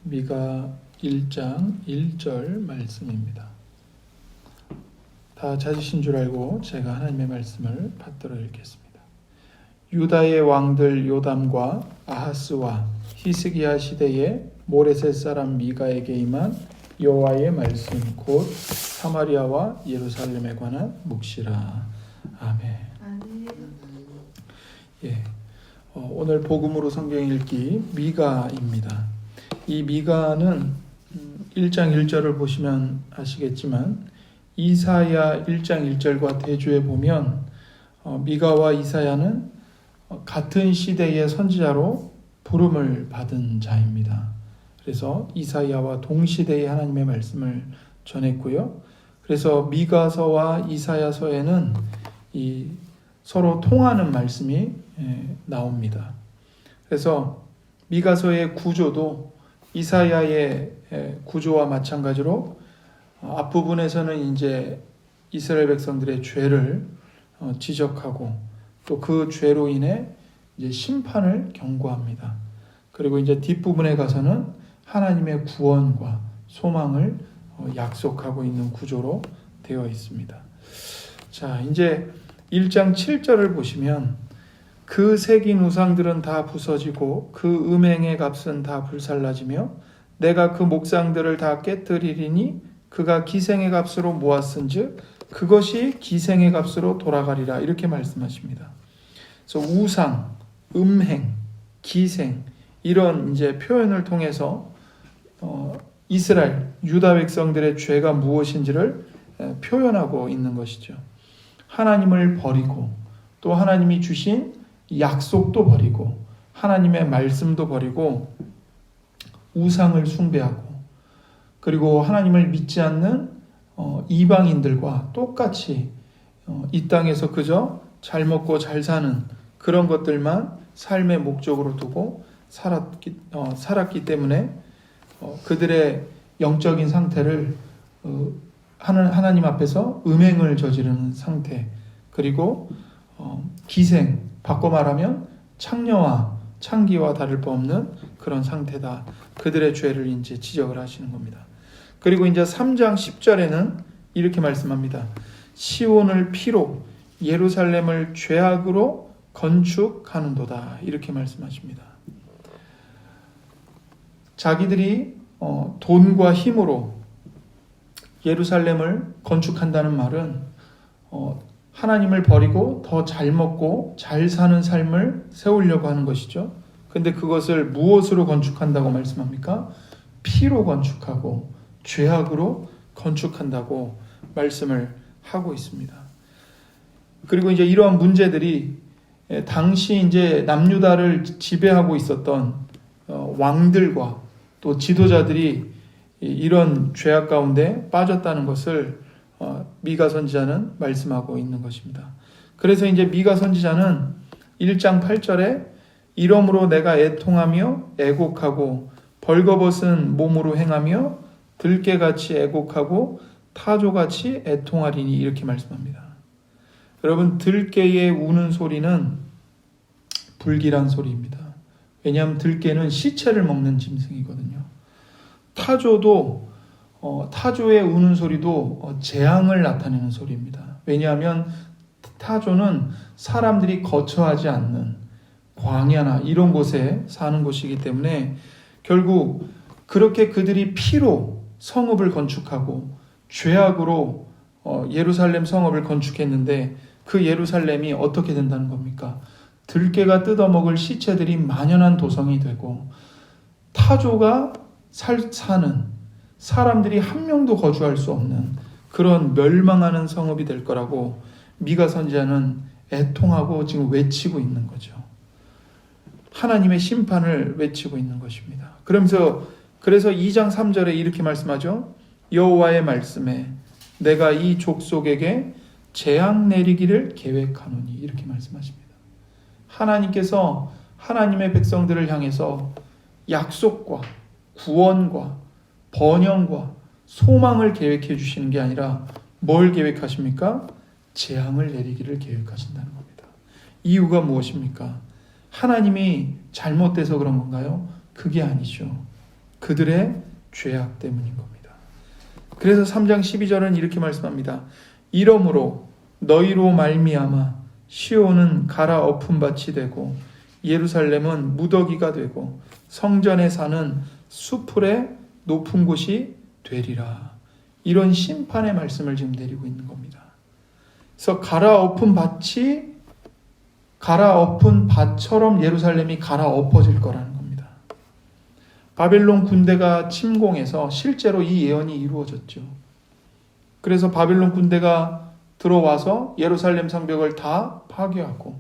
미가 1장 1절 말씀입니다. 다 찾으신 줄 알고 제가 하나님의 말씀을 받들어 읽겠습니다. 유다의 왕들 요담과 아하스와 히스기야 시대에 모레셋 사람 미가에게 임한 여호와의 말씀 곧 사마리아와 예루살렘에 관한 묵시라. 아멘. 오늘 복음으로 성경 읽기 미가입니다. 이 미가는 1장 1절을 보시면 아시겠지만 이사야 1장 1절과 대조해 보면 미가와 이사야는 같은 시대의 선지자로 부름을 받은 자입니다. 그래서 이사야와 동시대의 하나님의 말씀을 전했고요. 그래서 미가서와 이사야서에는 이 서로 통하는 말씀이 나옵니다. 그래서 미가서의 구조도 이사야의 구조와 마찬가지로 앞부분에서는 이제 이스라엘 백성들의 죄를 지적하고 또 그 죄로 인해 이제 심판을 경고합니다. 그리고 이제 뒷부분에 가서는 하나님의 구원과 소망을 약속하고 있는 구조로 되어 있습니다. 자, 이제 1장 7절을 보시면 그 새긴 우상들은 다 부서지고 그 음행의 값은 다 불살라지며 내가 그 목상들을 다 깨뜨리리니 그가 기생의 값으로 모았은즉 그것이 기생의 값으로 돌아가리라 이렇게 말씀하십니다. 그래서 우상, 음행, 기생 이런 이제 표현을 통해서 이스라엘 유다 백성들의 죄가 무엇인지를 표현하고 있는 것이죠. 하나님을 버리고 또 하나님이 주신 약속도 버리고 하나님의 말씀도 버리고 우상을 숭배하고 그리고 하나님을 믿지 않는 이방인들과 똑같이 이 땅에서 그저 잘 먹고 잘 사는 그런 것들만 삶의 목적으로 두고 살았기 때문에 그들의 영적인 상태를 하나님 앞에서 음행을 저지르는 상태 그리고 기생 바꿔 말하면 창녀와 창기와 다를 바 없는 그런 상태다. 그들의 죄를 이제 지적을 하시는 겁니다. 그리고 이제 3장 10절에는 이렇게 말씀합니다. 시온을 피로 예루살렘을 죄악으로 건축하는도다. 이렇게 말씀하십니다. 자기들이 돈과 힘으로 예루살렘을 건축한다는 말은 하나님을 버리고 더 잘 먹고 잘 사는 삶을 세우려고 하는 것이죠. 근데 그것을 무엇으로 건축한다고 말씀합니까? 피로 건축하고 죄악으로 건축한다고 말씀을 하고 있습니다. 그리고 이제 이러한 문제들이 당시 이제 남유다를 지배하고 있었던 왕들과 또 지도자들이 이런 죄악 가운데 빠졌다는 것을 미가 선지자는 말씀하고 있는 것입니다. 그래서 이제 미가 선지자는 1장 8절에 이러므로 내가 애통하며 애곡하고 벌거벗은 몸으로 행하며 들깨같이 애곡하고 타조같이 애통하리니 이렇게 말씀합니다. 여러분 들깨의 우는 소리는 불길한 소리입니다. 왜냐하면 들깨는 시체를 먹는 짐승이거든요. 타조도 타조의 우는 소리도 재앙을 나타내는 소리입니다. 왜냐하면 타조는 사람들이 거처하지 않는 광야나 이런 곳에 사는 곳이기 때문에 결국 그렇게 그들이 피로 성읍을 건축하고 죄악으로 예루살렘 성읍을 건축했는데 그 예루살렘이 어떻게 된다는 겁니까? 들깨가 뜯어먹을 시체들이 만연한 도성이 되고 타조가 사는 사람들이 한 명도 거주할 수 없는 그런 멸망하는 성읍이 될 거라고 미가 선지자는 애통하고 지금 외치고 있는 거죠. 하나님의 심판을 외치고 있는 것입니다. 그래서 2장 3절에 이렇게 말씀하죠. 여호와의 말씀에 내가 이 족속에게 재앙 내리기를 계획하노니 이렇게 말씀하십니다. 하나님께서 하나님의 백성들을 향해서 약속과 구원과 번영과 소망을 계획해 주시는 게 아니라 뭘 계획하십니까? 재앙을 내리기를 계획하신다는 겁니다. 이유가 무엇입니까? 하나님이 잘못돼서 그런 건가요? 그게 아니죠. 그들의 죄악 때문인 겁니다. 그래서 3장 12절은 이렇게 말씀합니다. 이러므로 너희로 말미암아 시온은 갈아엎은 밭이 되고 예루살렘은 무더기가 되고 성전에 사는 수풀의 높은 곳이 되리라. 이런 심판의 말씀을 지금 내리고 있는 겁니다. 그래서 갈아엎은 밭처럼 예루살렘이 갈아엎어질 거라는 겁니다. 바벨론 군대가 침공해서 실제로 이 예언이 이루어졌죠. 그래서 바벨론 군대가 들어와서 예루살렘 성벽을 다 파괴하고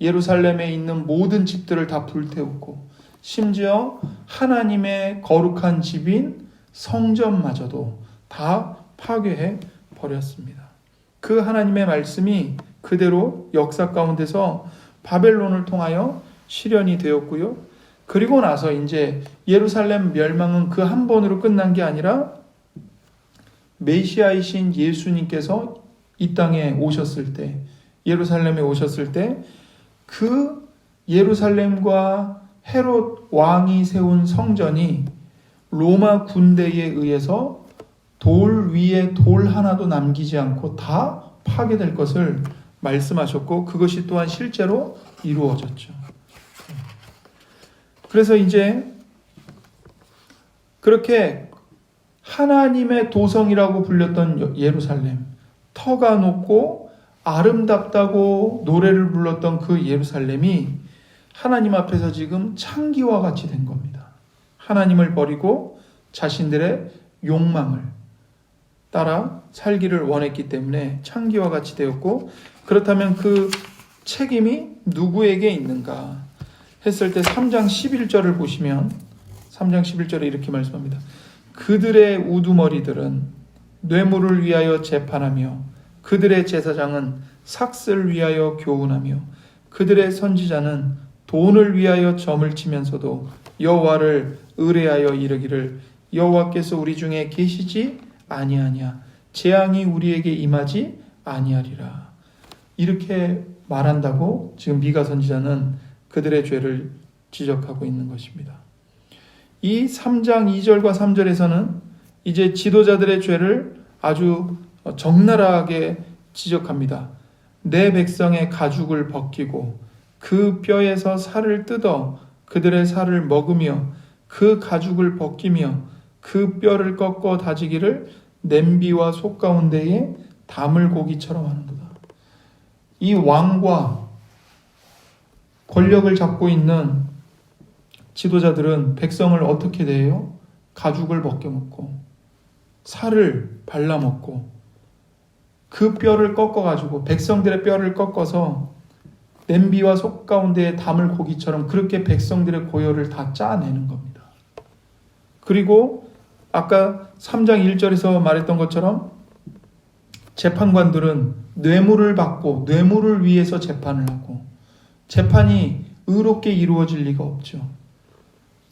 예루살렘에 있는 모든 집들을 다 불태우고 심지어 하나님의 거룩한 집인 성전마저도 다 파괴해 버렸습니다. 그 하나님의 말씀이 그대로 역사 가운데서 바벨론을 통하여 실현이 되었고요. 그리고 나서 이제 예루살렘 멸망은 그 한 번으로 끝난 게 아니라 메시아이신 예수님께서 이 땅에 오셨을 때, 예루살렘에 오셨을 때 그 예루살렘과 헤롯 왕이 세운 성전이 로마 군대에 의해서 돌 위에 돌 하나도 남기지 않고 다 파괴될 것을 말씀하셨고 그것이 또한 실제로 이루어졌죠. 그래서 이제 그렇게 하나님의 도성이라고 불렸던 예루살렘, 터가 높고 아름답다고 노래를 불렀던 그 예루살렘이 하나님 앞에서 지금 창기와 같이 된 겁니다. 하나님을 버리고 자신들의 욕망을 따라 살기를 원했기 때문에 창기와 같이 되었고, 그렇다면 그 책임이 누구에게 있는가 했을 때 3장 11절을 보시면 3장 11절에 이렇게 말씀합니다. 그들의 우두머리들은 뇌물을 위하여 재판하며 그들의 제사장은 삭슬 위하여 교훈하며 그들의 선지자는 돈을 위하여 점을 치면서도 여호와를 의뢰하여 이르기를 여호와께서 우리 중에 계시지 아니하냐, 재앙이 우리에게 임하지 아니하리라. 이렇게 말한다고 지금 미가 선지자는 그들의 죄를 지적하고 있는 것입니다. 이 3장 2절과 3절에서는 이제 지도자들의 죄를 아주 적나라하게 지적합니다. 내 백성의 가죽을 벗기고 그 뼈에서 살을 뜯어 그들의 살을 먹으며 그 가죽을 벗기며 그 뼈를 꺾어 다지기를 냄비와 속 가운데에 담을 고기처럼 하는도다. 이 왕과 권력을 잡고 있는 지도자들은 백성을 어떻게 대해요? 가죽을 벗겨먹고 살을 발라먹고 그 뼈를 꺾어가지고 백성들의 뼈를 꺾어서 냄비와 속 가운데에 담을 고기처럼 그렇게 백성들의 고열을 다 짜내는 겁니다. 그리고 아까 3장 1절에서 말했던 것처럼 재판관들은 뇌물을 받고 뇌물을 위해서 재판을 하고 재판이 의롭게 이루어질 리가 없죠.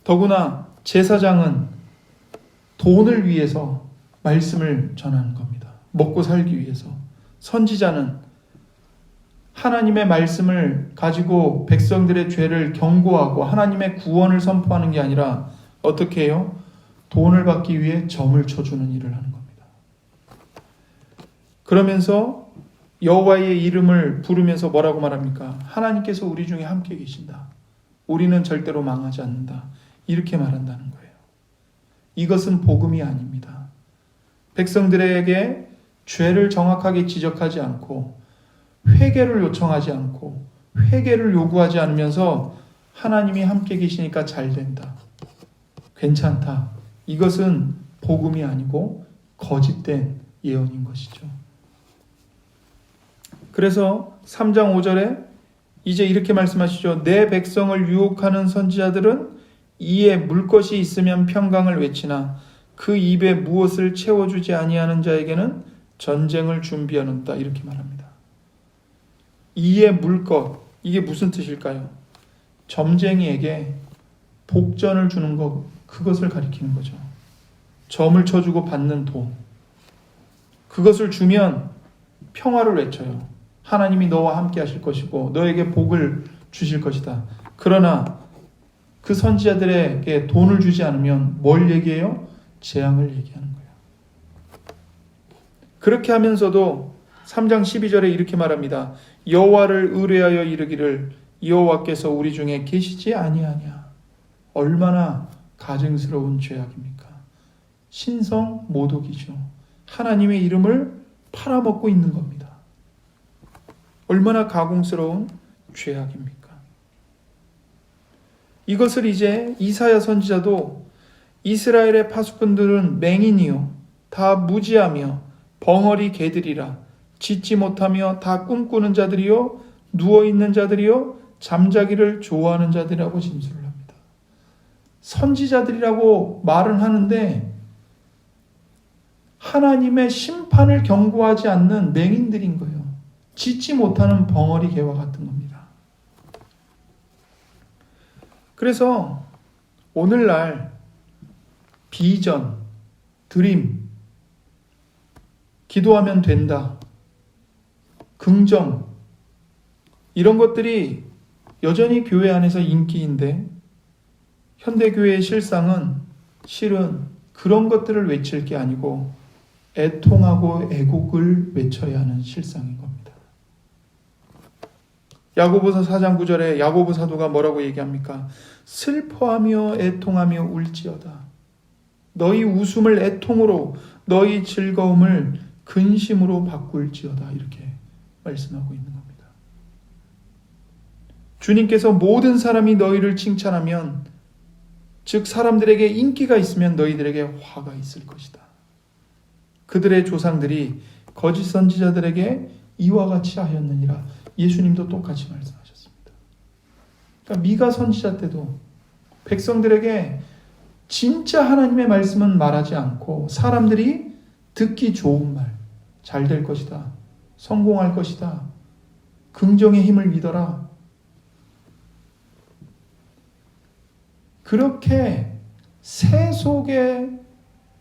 더구나 제사장은 돈을 위해서 말씀을 전하는 겁니다. 먹고 살기 위해서. 선지자는 하나님의 말씀을 가지고 백성들의 죄를 경고하고 하나님의 구원을 선포하는 게 아니라 어떻게 해요? 돈을 받기 위해 점을 쳐주는 일을 하는 겁니다. 그러면서 여호와의 이름을 부르면서 뭐라고 말합니까? 하나님께서 우리 중에 함께 계신다. 우리는 절대로 망하지 않는다. 이렇게 말한다는 거예요. 이것은 복음이 아닙니다. 백성들에게 죄를 정확하게 지적하지 않고 회개를 요청하지 않고 회개를 요구하지 않으면서 하나님이 함께 계시니까 잘 된다. 괜찮다. 이것은 복음이 아니고 거짓된 예언인 것이죠. 그래서 3장 5절에 이제 이렇게 말씀하시죠. 내 백성을 유혹하는 선지자들은 이에 물 것이 있으면 평강을 외치나 그 입에 무엇을 채워주지 아니하는 자에게는 전쟁을 준비하는다. 이렇게 말합니다. 이에 물 것, 이게 무슨 뜻일까요? 점쟁이에게 복전을 주는 것, 그것을 가리키는 거죠. 점을 쳐주고 받는 돈. 그것을 주면 평화를 외쳐요. 하나님이 너와 함께 하실 것이고 너에게 복을 주실 것이다. 그러나 그 선지자들에게 돈을 주지 않으면 뭘 얘기해요? 재앙을 얘기하는 거예요. 그렇게 하면서도 3장 12절에 이렇게 말합니다. 여호와를 의뢰하여 이르기를 여호와께서 우리 중에 계시지 아니하냐. 얼마나 가증스러운 죄악입니까? 신성 모독이죠. 하나님의 이름을 팔아먹고 있는 겁니다. 얼마나 가공스러운 죄악입니까? 이것을 이제 이사야 선지자도 이스라엘의 파수꾼들은 맹인이요 다 무지하며 벙어리 개들이라 짖지 못하며 다 꿈꾸는 자들이요 누워있는 자들이요 잠자기를 좋아하는 자들이라고 진술을 합니다. 선지자들이라고 말은 하는데 하나님의 심판을 경고하지 않는 맹인들인 거예요. 짖지 못하는 벙어리 개와 같은 겁니다. 그래서 오늘날 비전, 드림, 기도하면 된다, 긍정, 이런 것들이 여전히 교회 안에서 인기인데 현대교회의 실상은 실은 그런 것들을 외칠 게 아니고 애통하고 애곡을 외쳐야 하는 실상인 겁니다. 야고보서 4장 9절에 야고보 사도가 뭐라고 얘기합니까? 슬퍼하며 애통하며 울지어다. 너희 웃음을 애통으로 너희 즐거움을 근심으로 바꿀지어다. 이렇게 말씀하고 있는 겁니다. 주님께서 모든 사람이 너희를 칭찬하면 즉 사람들에게 인기가 있으면 너희들에게 화가 있을 것이다. 그들의 조상들이 거짓 선지자들에게 이와 같이 하였느니라. 예수님도 똑같이 말씀하셨습니다. 그러니까 미가 선지자 때도 백성들에게 진짜 하나님의 말씀은 말하지 않고 사람들이 듣기 좋은 말, 잘 될 것이다, 성공할 것이다, 긍정의 힘을 믿어라, 그렇게 세속의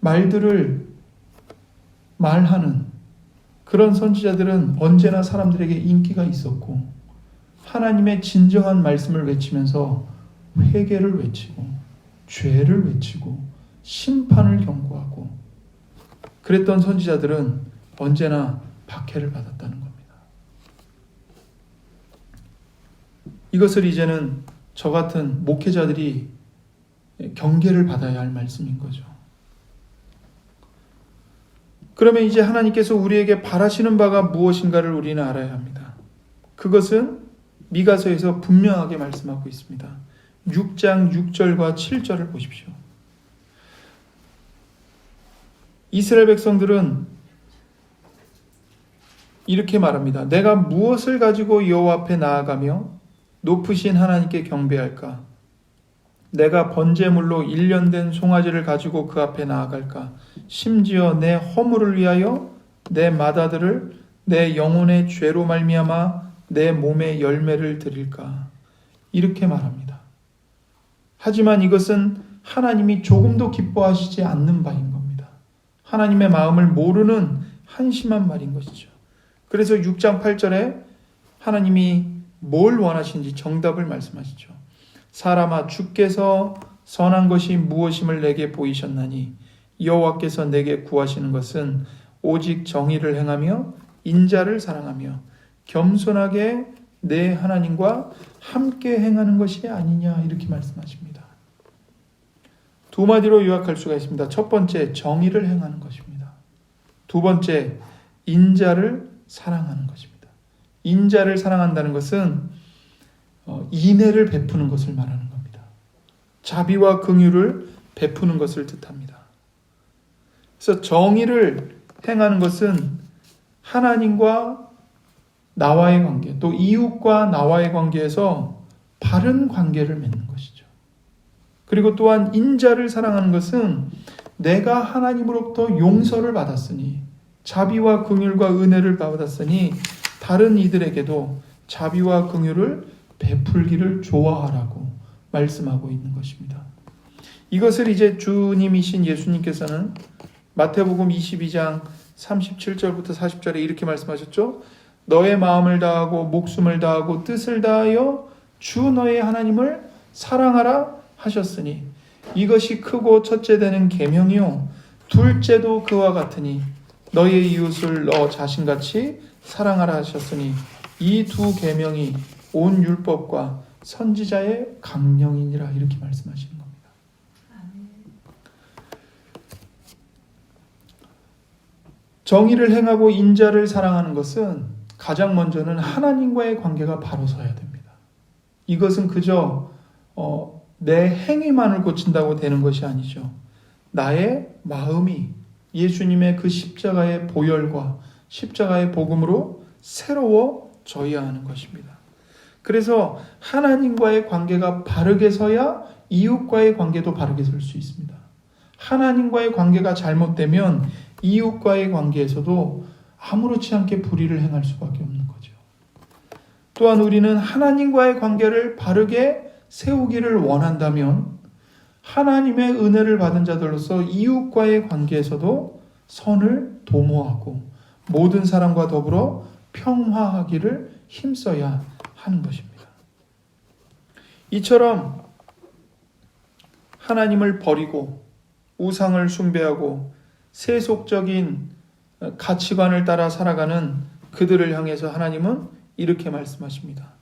말들을 말하는 그런 선지자들은 언제나 사람들에게 인기가 있었고 하나님의 진정한 말씀을 외치면서 회개를 외치고 죄를 외치고 심판을 경고하고 그랬던 선지자들은 언제나 박해를 받았다는 겁니다. 이것을 이제는 저 같은 목회자들이 경계를 받아야 할 말씀인 거죠. 그러면 이제 하나님께서 우리에게 바라시는 바가 무엇인가를 우리는 알아야 합니다. 그것은 미가서에서 분명하게 말씀하고 있습니다. 6장 6절과 7절을 보십시오. 이스라엘 백성들은 이렇게 말합니다. 내가 무엇을 가지고 여호와 앞에 나아가며 높으신 하나님께 경배할까? 내가 번제물로 1년 된 송아지를 가지고 그 앞에 나아갈까? 심지어 내 허물을 위하여 내 맏아들을 내 영혼의 죄로 말미암아 내 몸의 열매를 드릴까? 이렇게 말합니다. 하지만 이것은 하나님이 조금도 기뻐하시지 않는 바인 겁니다. 하나님의 마음을 모르는 한심한 말인 것이죠. 그래서 6장 8절에 하나님이 뭘 원하시는지 정답을 말씀하시죠. 사람아 주께서 선한 것이 무엇임을 내게 보이셨나니 여호와께서 내게 구하시는 것은 오직 정의를 행하며 인자를 사랑하며 겸손하게 내 하나님과 함께 행하는 것이 아니냐 이렇게 말씀하십니다. 두 마디로 요약할 수가 있습니다. 첫 번째 정의를 행하는 것입니다. 두 번째 인자를 사랑하는 것입니다. 인자를 사랑한다는 것은 인애를 베푸는 것을 말하는 겁니다. 자비와 긍휼을 베푸는 것을 뜻합니다. 그래서 정의를 행하는 것은 하나님과 나와의 관계, 또 이웃과 나와의 관계에서 바른 관계를 맺는 것이죠. 그리고 또한 인자를 사랑하는 것은 내가 하나님으로부터 용서를 받았으니 자비와 긍휼과 은혜를 받았으니 다른 이들에게도 자비와 긍휼을 베풀기를 좋아하라고 말씀하고 있는 것입니다. 이것을 이제 주님이신 예수님께서는 마태복음 22장 37절부터 40절에 이렇게 말씀하셨죠. 너의 마음을 다하고 목숨을 다하고 뜻을 다하여 주 너의 하나님을 사랑하라 하셨으니 이것이 크고 첫째 되는 계명이요 둘째도 그와 같으니 너의 이웃을 너 자신같이 사랑하라 하셨으니 이 두 계명이 온 율법과 선지자의 강령이니라 이렇게 말씀하시는 겁니다. 정의를 행하고 인자를 사랑하는 것은 가장 먼저는 하나님과의 관계가 바로 서야 됩니다. 이것은 그저 내 행위만을 고친다고 되는 것이 아니죠. 나의 마음이 예수님의 그 십자가의 보혈과 십자가의 복음으로 새로워져야 하는 것입니다. 그래서 하나님과의 관계가 바르게 서야 이웃과의 관계도 바르게 설 수 있습니다. 하나님과의 관계가 잘못되면 이웃과의 관계에서도 아무렇지 않게 불의를 행할 수밖에 없는 거죠. 또한 우리는 하나님과의 관계를 바르게 세우기를 원한다면 하나님의 은혜를 받은 자들로서 이웃과의 관계에서도 선을 도모하고 모든 사람과 더불어 평화하기를 힘써야 하는 것입니다. 이처럼 하나님을 버리고 우상을 숭배하고 세속적인 가치관을 따라 살아가는 그들을 향해서 하나님은 이렇게 말씀하십니다.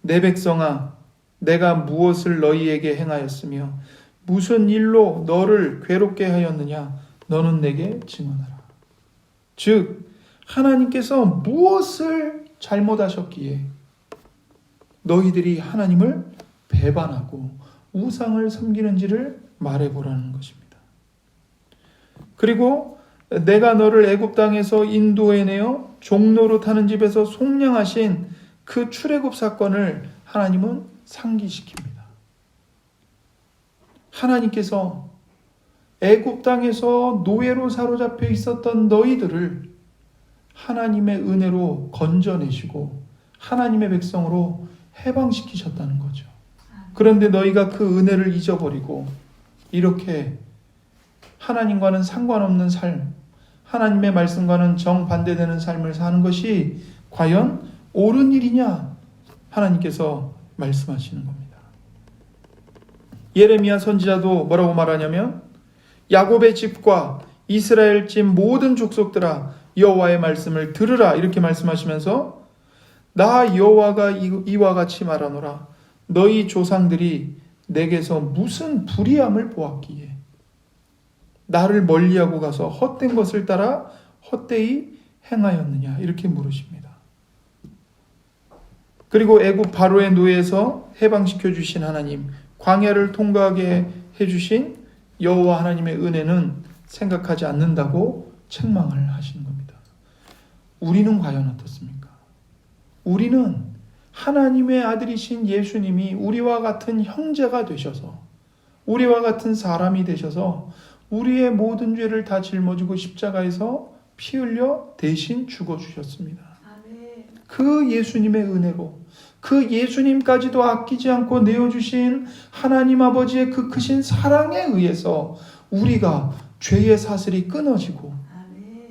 내 백성아, 내가 무엇을 너희에게 행하였으며 무슨 일로 너를 괴롭게 하였느냐? 너는 내게 증언하라. 즉 하나님께서 무엇을 잘못하셨기에 너희들이 하나님을 배반하고 우상을 섬기는지를 말해보라는 것입니다. 그리고 내가 너를 애굽 땅에서 인도해내어 종로로 타는 집에서 속량하신 그 출애굽 사건을 하나님은 상기시킵니다. 하나님께서 애굽 땅에서 노예로 사로잡혀 있었던 너희들을 하나님의 은혜로 건져내시고 하나님의 백성으로 해방시키셨다는 거죠. 그런데 너희가 그 은혜를 잊어버리고 이렇게 하나님과는 상관없는 삶, 하나님의 말씀과는 정반대되는 삶을 사는 것이 과연 옳은 일이냐? 하나님께서 말씀하시는 겁니다. 예레미야 선지자도 뭐라고 말하냐면 야곱의 집과 이스라엘 집 모든 족속들아 여호와의 말씀을 들으라 이렇게 말씀하시면서 나 여호와가 이와 같이 말하노라 너희 조상들이 내게서 무슨 불의함을 보았기에 나를 멀리하고 가서 헛된 것을 따라 헛되이 행하였느냐 이렇게 물으십니다. 그리고 애굽 바로의 노예에서 해방시켜 주신 하나님, 광야를 통과하게 해주신 여호와 하나님의 은혜는 생각하지 않는다고 책망을 하시는 겁니다. 우리는 과연 어떻습니까? 우리는 하나님의 아들이신 예수님이 우리와 같은 형제가 되셔서 우리와 같은 사람이 되셔서 우리의 모든 죄를 다 짊어지고 십자가에서 피 흘려 대신 죽어주셨습니다. 그 예수님의 은혜로 그 예수님까지도 아끼지 않고 내어주신 하나님 아버지의 그 크신 사랑에 의해서 우리가 죄의 사슬이 끊어지고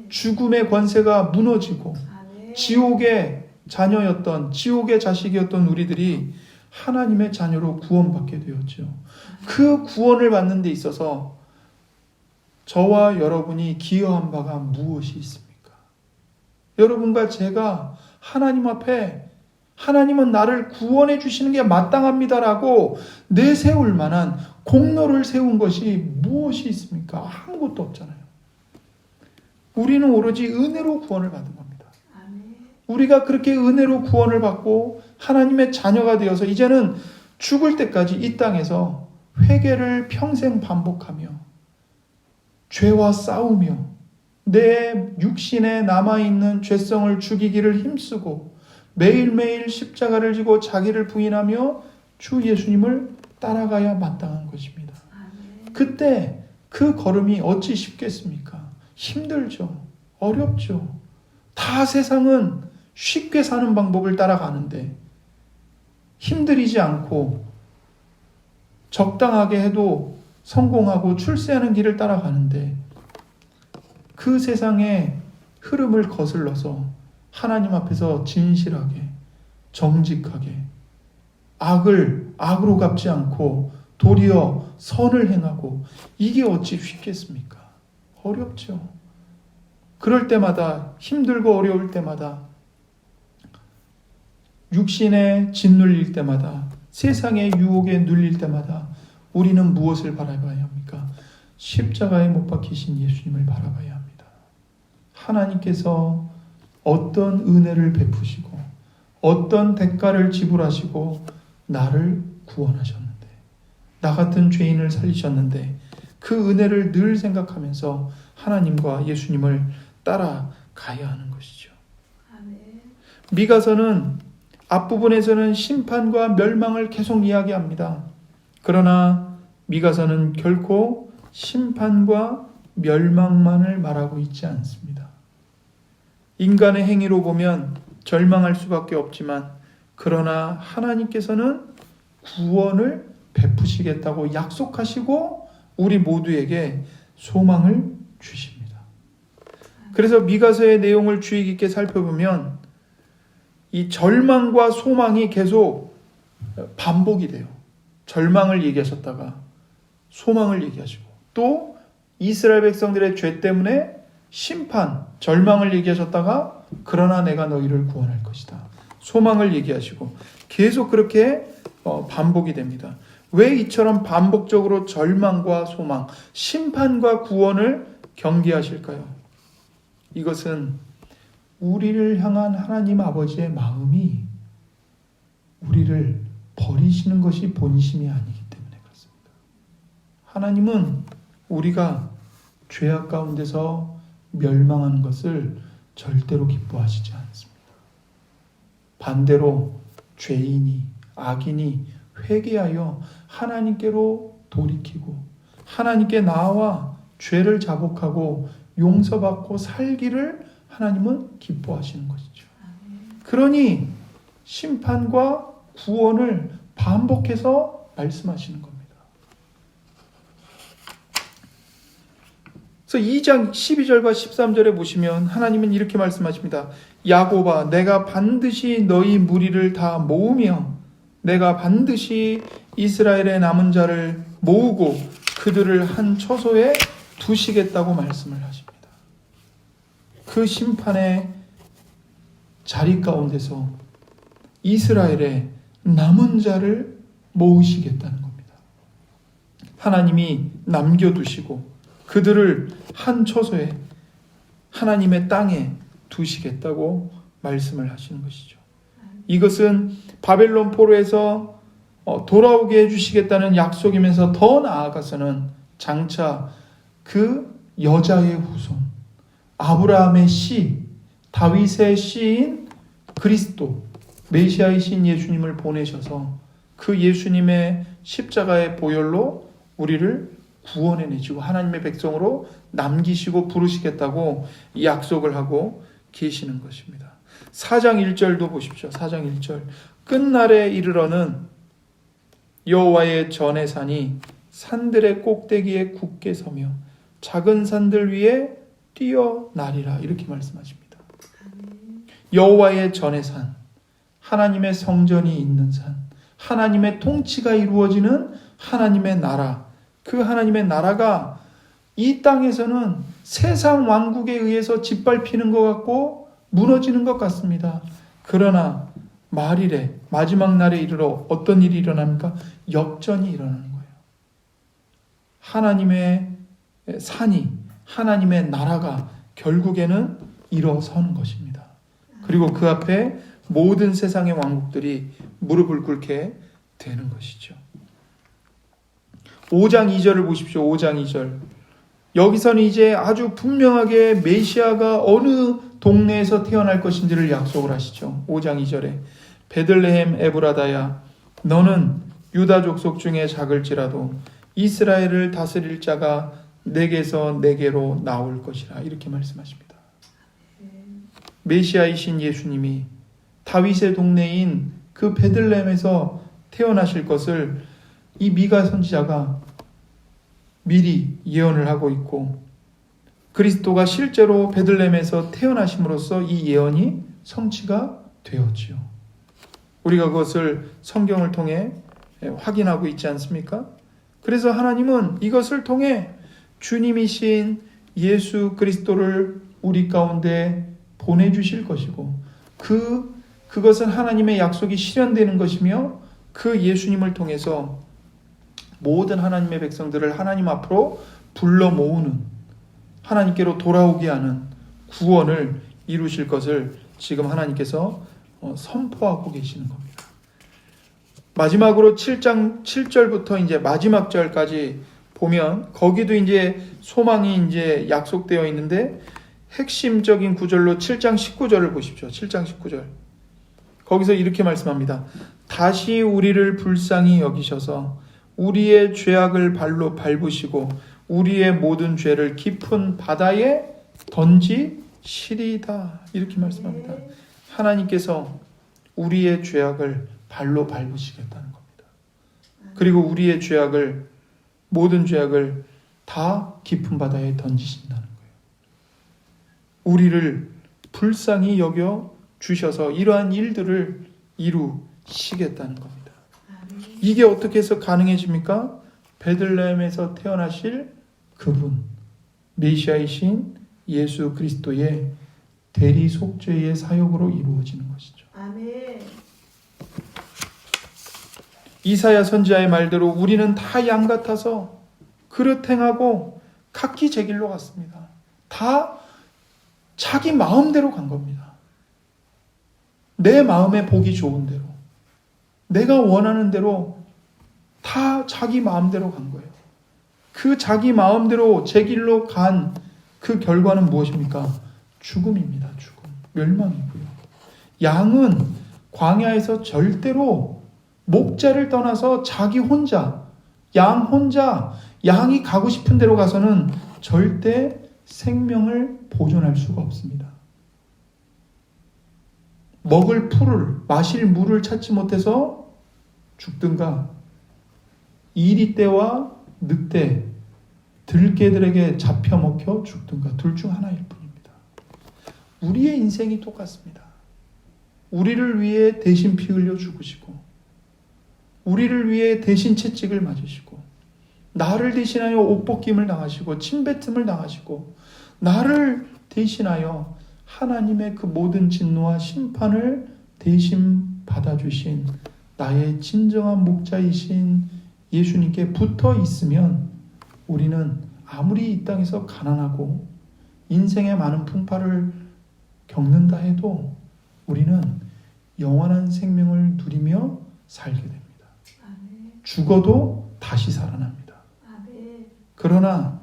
죽음의 권세가 무너지고 지옥의 자녀였던 지옥의 자식이었던 우리들이 하나님의 자녀로 구원받게 되었죠. 그 구원을 받는 데 있어서 저와 여러분이 기여한 바가 무엇이 있습니까? 여러분과 제가 하나님 앞에 하나님은 나를 구원해 주시는 게 마땅합니다라고 내세울 만한 공로를 세운 것이 무엇이 있습니까? 아무것도 없잖아요. 우리는 오로지 은혜로 구원을 받은 겁니다. 우리가 그렇게 은혜로 구원을 받고 하나님의 자녀가 되어서 이제는 죽을 때까지 이 땅에서 회개를 평생 반복하며 죄와 싸우며 내 육신에 남아있는 죄성을 죽이기를 힘쓰고 매일매일 십자가를 지고 자기를 부인하며 주 예수님을 따라가야 마땅한 것입니다. 그때 그 걸음이 어찌 쉽겠습니까? 힘들죠. 어렵죠. 다 세상은 쉽게 사는 방법을 따라가는데 힘들이지 않고 적당하게 해도 성공하고 출세하는 길을 따라가는데 그 세상의 흐름을 거슬러서 하나님 앞에서 진실하게 정직하게 악을 악으로 갚지 않고 도리어 선을 행하고, 이게 어찌 쉽겠습니까? 어렵죠. 그럴 때마다, 힘들고 어려울 때마다, 육신에 짓눌릴 때마다, 세상의 유혹에 눌릴 때마다 우리는 무엇을 바라봐야 합니까? 십자가에 못 박히신 예수님을 바라봐야 합니다. 하나님께서 어떤 은혜를 베푸시고 어떤 대가를 지불하시고 나를 구원하셨는데, 나 같은 죄인을 살리셨는데, 그 은혜를 늘 생각하면서 하나님과 예수님을 따라가야 하는 것이죠. 미가서는 앞부분에서는 심판과 멸망을 계속 이야기합니다. 그러나 미가서는 결코 심판과 멸망만을 말하고 있지 않습니다. 인간의 행위로 보면 절망할 수밖에 없지만, 그러나 하나님께서는 구원을 베푸시겠다고 약속하시고 우리 모두에게 소망을 주십니다. 그래서 미가서의 내용을 주의 깊게 살펴보면 이 절망과 소망이 계속 반복이 돼요. 절망을 얘기하셨다가 소망을 얘기하시고, 또 이스라엘 백성들의 죄 때문에 심판, 절망을 얘기하셨다가 그러나 내가 너희를 구원할 것이다, 소망을 얘기하시고, 계속 그렇게 반복이 됩니다. 왜 이처럼 반복적으로 절망과 소망, 심판과 구원을 경계하실까요? 이것은 우리를 향한 하나님 아버지의 마음이 우리를 버리시는 것이 본심이 아니기 때문에 그렇습니다. 하나님은 우리가 죄악 가운데서 멸망하는 것을 절대로 기뻐하시지 않습니다. 반대로 죄인이, 악인이 회개하여 하나님께로 돌이키고 하나님께 나와 죄를 자복하고 용서받고 살기를 하나님은 기뻐하시는 것이죠. 그러니 심판과 구원을 반복해서 말씀하시는 겁니다. 그래서 2장 12절과 13절에 보시면 하나님은 이렇게 말씀하십니다. 야곱아, 내가 반드시 너희 무리를 다 모으며 내가 반드시 이스라엘의 남은 자를 모으고 그들을 한 처소에 두시겠다고 말씀을 하십니다. 그 심판의 자리 가운데서 이스라엘의 남은 자를 모으시겠다는 겁니다. 하나님이 남겨두시고 그들을 한 처소에 하나님의 땅에 두시겠다고 말씀을 하시는 것이죠. 이것은 바벨론 포로에서 돌아오게 해주시겠다는 약속이면서 더 나아가서는 장차 그 여자의 후손, 아브라함의 씨, 다윗의 씨인 그리스도, 메시아이신 예수님을 보내셔서 그 예수님의 십자가의 보혈로 우리를 구원해내시고 하나님의 백성으로 남기시고 부르시겠다고 약속을 하고 계시는 것입니다. 4장 1절도 보십시오. 4장 1절. 끝날에 이르러는 여호와의 전의 산이 산들의 꼭대기에 굳게 서며 작은 산들 위에 뛰어나리라, 이렇게 말씀하십니다. 여호와의 전의 산, 하나님의 성전이 있는 산, 하나님의 통치가 이루어지는 하나님의 나라, 그 하나님의 나라가 이 땅에서는 세상 왕국에 의해서 짓밟히는 것 같고 무너지는 것 같습니다. 그러나 말일에, 마지막 날에 이르러 어떤 일이 일어납니까? 역전이 일어나는 거예요. 하나님의 산이, 하나님의 나라가 결국에는 일어서는 것입니다. 그리고 그 앞에 모든 세상의 왕국들이 무릎을 꿇게 되는 것이죠. 5장 2절을 보십시오. 5장 2절. 여기서는 이제 아주 분명하게 메시아가 어느 동네에서 태어날 것인지를 약속을 하시죠. 5장 2절에 베들레헴 에브라다야, 너는 유다 족속 중에 작을지라도 이스라엘을 다스릴 자가 내게서 내게로 나올 것이라, 이렇게 말씀하십니다. 메시아이신 예수님이 다윗의 동네인 그 베들레헴에서 태어나실 것을 이 미가 선지자가 미리 예언을 하고 있고, 그리스도가 실제로 베들레헴에서 태어나심으로써 이 예언이 성취가 되었지요. 우리가 그것을 성경을 통해 확인하고 있지 않습니까? 그래서 하나님은 이것을 통해 주님이신 예수 그리스도를 우리 가운데 보내주실 것이고 그것은 하나님의 약속이 실현되는 것이며 그 예수님을 통해서 모든 하나님의 백성들을 하나님 앞으로 불러 모으는 하나님께로 돌아오게 하는 구원을 이루실 것을 지금 하나님께서 선포하고 계시는 겁니다. 마지막으로 7장 7절부터 이제 마지막 절까지 보면 거기도 이제 소망이 이제 약속되어 있는데 핵심적인 구절로 7장 19절을 보십시오. 7장 19절. 거기서 이렇게 말씀합니다. 다시 우리를 불쌍히 여기셔서 우리의 죄악을 발로 밟으시고 우리의 모든 죄를 깊은 바다에 던지시리이다. 이렇게 말씀합니다. 하나님께서 우리의 죄악을 발로 밟으시겠다는 겁니다. 그리고 우리의 죄악을 모든 죄악을 다 깊은 바다에 던지신다는 거예요. 우리를 불쌍히 여겨 주셔서 이러한 일들을 이루시겠다는 겁니다. 이게 어떻게 해서 가능해집니까? 베들레헴에서 태어나실 그분, 메시아이신 예수 그리스도의 대리 속죄의 사역으로 이루어지는 것이죠. 아멘. 이사야 선지자의 말대로 우리는 다 양 같아서 그릇 행하고 각기 제 길로 갔습니다. 다 자기 마음대로 간 겁니다. 내 마음에 보기 좋은 대로, 내가 원하는 대로 다 자기 마음대로 간 거예요. 그 자기 마음대로 제 길로 간 그 결과는 무엇입니까? 죽음입니다. 죽음. 멸망이고요. 양은 광야에서 절대로 목자를 떠나서 자기 혼자, 양 혼자, 양이 가고 싶은 대로 가서는 절대 생명을 보존할 수가 없습니다. 먹을 풀을, 마실 물을 찾지 못해서 죽든가, 이리떼와 늑대, 들개들에게 잡혀 먹혀 죽든가, 둘 중 하나일 뿐입니다. 우리의 인생이 똑같습니다. 우리를 위해 대신 피 흘려 죽으시고, 우리를 위해 대신 채찍을 맞으시고, 나를 대신하여 옷벗김을 당하시고 침뱉음을 당하시고, 나를 대신하여 하나님의 그 모든 진노와 심판을 대신 받아주신 나의 진정한 목자이신 예수님께 붙어 있으면 우리는 아무리 이 땅에서 가난하고 인생의 많은 풍파를 겪는다 해도 우리는 영원한 생명을 누리며 살게 됩니다. 죽어도 다시 살아납니다. 그러나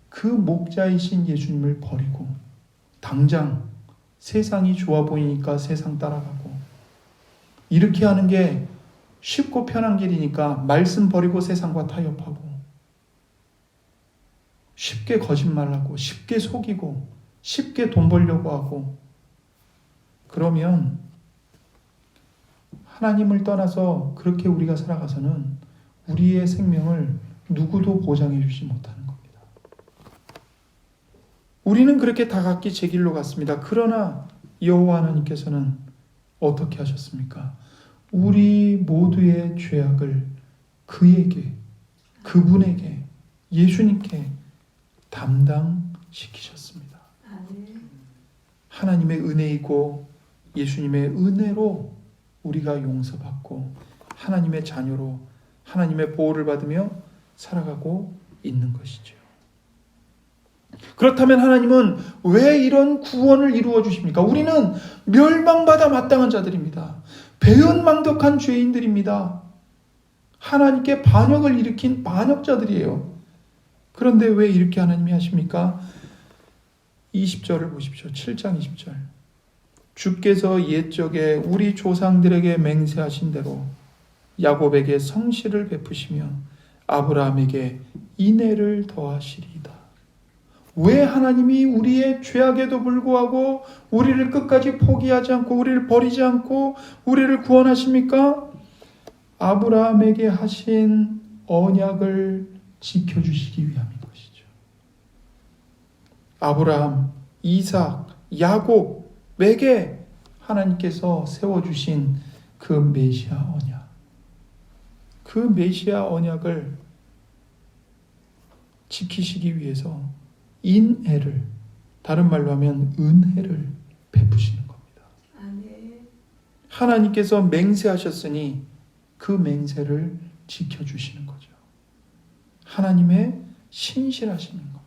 그 목자이신 예수님을 버리고 당장 세상이 좋아 보이니까 세상 따라가고, 이렇게 하는 게 쉽고 편한 길이니까 말씀 버리고 세상과 타협하고, 쉽게 거짓말하고 쉽게 속이고 쉽게 돈 벌려고 하고, 그러면 하나님을 떠나서 그렇게 우리가 살아가서는 우리의 생명을 누구도 보장해 주지 못하는 겁니다. 우리는 그렇게 다 각기 제 길로 갔습니다. 그러나 여호와 하나님께서는 어떻게 하셨습니까? 우리 모두의 죄악을 그에게, 그분에게, 예수님께 담당시키셨습니다. 하나님의 은혜이고 예수님의 은혜로 우리가 용서받고 하나님의 자녀로 하나님의 보호를 받으며 살아가고 있는 것이죠. 그렇다면 하나님은 왜 이런 구원을 이루어 주십니까? 우리는 멸망받아 마땅한 자들입니다. 배은망덕한 죄인들입니다. 하나님께 반역을 일으킨 반역자들이에요. 그런데 왜 이렇게 하나님이 하십니까? 20절을 보십시오. 7장 20절. 주께서 옛적에 우리 조상들에게 맹세하신 대로 야곱에게 성실을 베푸시며 아브라함에게 인애를 더하시리이다. 왜 하나님이 우리의 죄악에도 불구하고 우리를 끝까지 포기하지 않고 우리를 버리지 않고 우리를 구원하십니까? 아브라함에게 하신 언약을 지켜주시기 위함인 것이죠. 아브라함, 이삭, 야곱에게 하나님께서 세워주신 그 메시아 언약, 그 메시아 언약을 지키시기 위해서 인애를, 다른 말로 하면 은혜를 베푸시는 겁니다. 아멘. 하나님께서 맹세하셨으니 그 맹세를 지켜주시는 거죠. 하나님의 신실하심인 겁니다.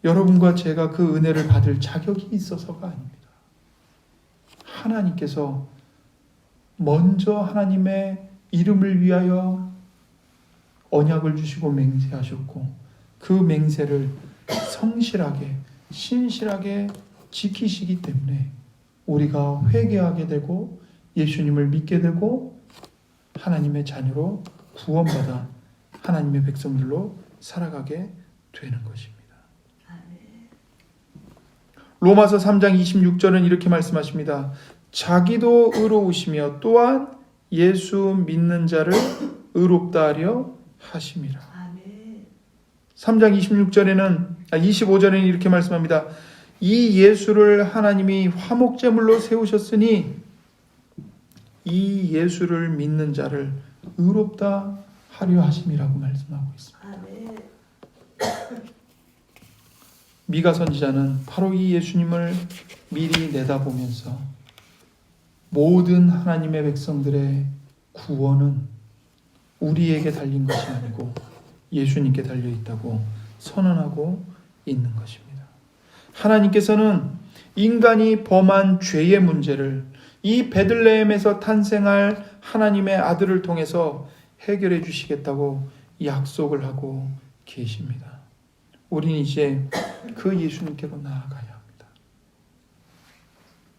여러분과 제가 그 은혜를 받을 자격이 있어서가 아닙니다. 하나님께서 먼저 하나님의 이름을 위하여 언약을 주시고 맹세하셨고, 그 맹세를 성실하게 신실하게 지키시기 때문에 우리가 회개하게 되고 예수님을 믿게 되고 하나님의 자녀로 구원받아 하나님의 백성들로 살아가게 되는 것입니다. 로마서 3장 26절은 이렇게 말씀하십니다. 자기도 의로우시며 또한 예수 믿는 자를 의롭다 하려 하심이라. 3장 25절에는 이렇게 말씀합니다. 이 예수를 하나님이 화목제물로 세우셨으니 이 예수를 믿는 자를 의롭다 하려 하심이라고 말씀하고 있습니다. 미가 선지자는 바로 이 예수님을 미리 내다보면서 모든 하나님의 백성들의 구원은 우리에게 달린 것이 아니고 예수님께 달려 있다고 선언하고 있는 것입니다. 하나님께서는 인간이 범한 죄의 문제를 이 베들레헴에서 탄생할 하나님의 아들을 통해서 해결해 주시겠다고 약속을 하고 계십니다. 우리는 이제 그 예수님께로 나아가야 합니다.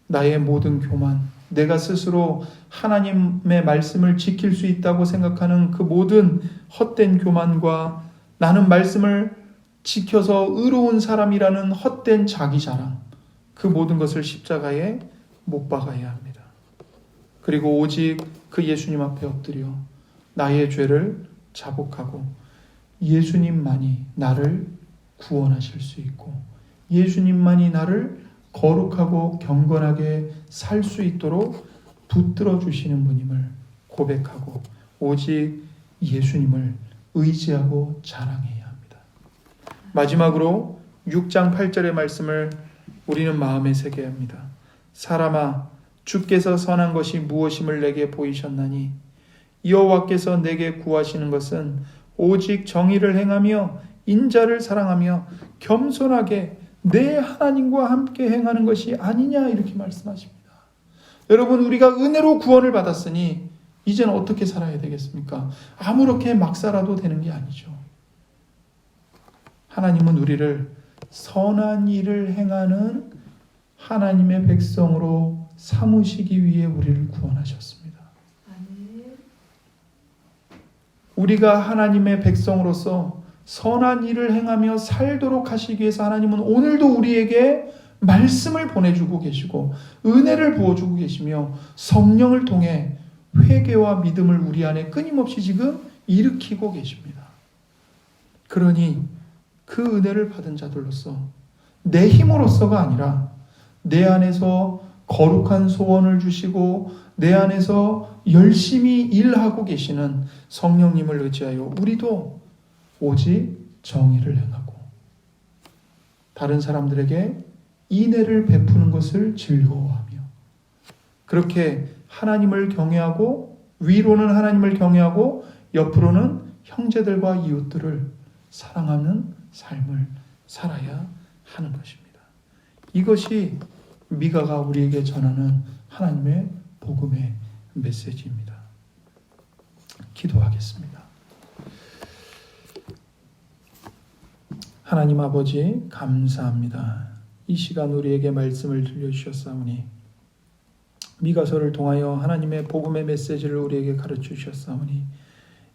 나의 모든 교만, 내가 스스로 하나님의 말씀을 지킬 수 있다고 생각하는 그 모든 헛된 교만과 나는 말씀을 지켜서 의로운 사람이라는 헛된 자기 자랑, 그 모든 것을 십자가에 못 박아야 합니다. 그리고 오직 그 예수님 앞에 엎드려 나의 죄를 자복하고 예수님만이 나를 구원하실 수 있고 예수님만이 나를 거룩하고 경건하게 살 수 있도록 붙들어 주시는 분임을 고백하고 오직 예수님을 의지하고 자랑해야 합니다. 마지막으로 6장 8절의 말씀을 우리는 마음에 새겨야 합니다. 사람아, 주께서 선한 것이 무엇임을 내게 보이셨나니 여호와께서 내게 구하시는 것은 오직 정의를 행하며 인자를 사랑하며 겸손하게 내 하나님과 함께 행하는 것이 아니냐, 이렇게 말씀하십니다. 여러분, 우리가 은혜로 구원을 받았으니 이제는 어떻게 살아야 되겠습니까? 아무렇게 막 살아도 되는 게 아니죠. 하나님은 우리를 선한 일을 행하는 하나님의 백성으로 삼으시기 위해 우리를 구원하셨습니다. 우리가 하나님의 백성으로서 선한 일을 행하며 살도록 하시기 위해서 하나님은 오늘도 우리에게 말씀을 보내주고 계시고 은혜를 부어주고 계시며 성령을 통해 회개와 믿음을 우리 안에 끊임없이 지금 일으키고 계십니다. 그러니 그 은혜를 받은 자들로서 내 힘으로서가 아니라 내 안에서 거룩한 소원을 주시고 내 안에서 열심히 일하고 계시는 성령님을 의지하여 우리도 오직 정의를 행하고 다른 사람들에게 인애를 베푸는 것을 즐거워하며 그렇게 하나님을 경외하고 위로는 하나님을 경외하고 옆으로는 형제들과 이웃들을 사랑하는 삶을 살아야 하는 것입니다. 이것이 미가가 우리에게 전하는 하나님의 복음의 메시지입니다. 기도하겠습니다. 하나님 아버지, 감사합니다. 이 시간 우리에게 말씀을 들려주셨사오니 미가서를 통하여 하나님의 복음의 메시지를 우리에게 가르쳐 주셨사오니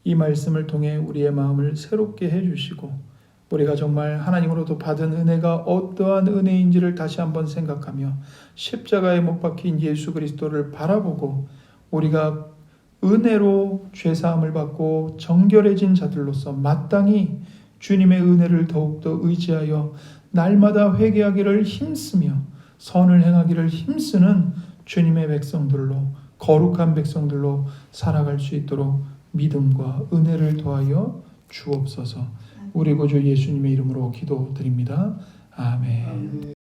이 말씀을 통해 우리의 마음을 새롭게 해주시고 우리가 정말 하나님으로부터 받은 은혜가 어떠한 은혜인지를 다시 한번 생각하며 십자가에 못 박힌 예수 그리스도를 바라보고 우리가 은혜로 죄사함을 받고 정결해진 자들로서 마땅히 주님의 은혜를 더욱더 의지하여 날마다 회개하기를 힘쓰며 선을 행하기를 힘쓰는 주님의 백성들로 거룩한 백성들로 살아갈 수 있도록 믿음과 은혜를 더하여 주옵소서. 우리 구주 예수님의 이름으로 기도드립니다. 아멘.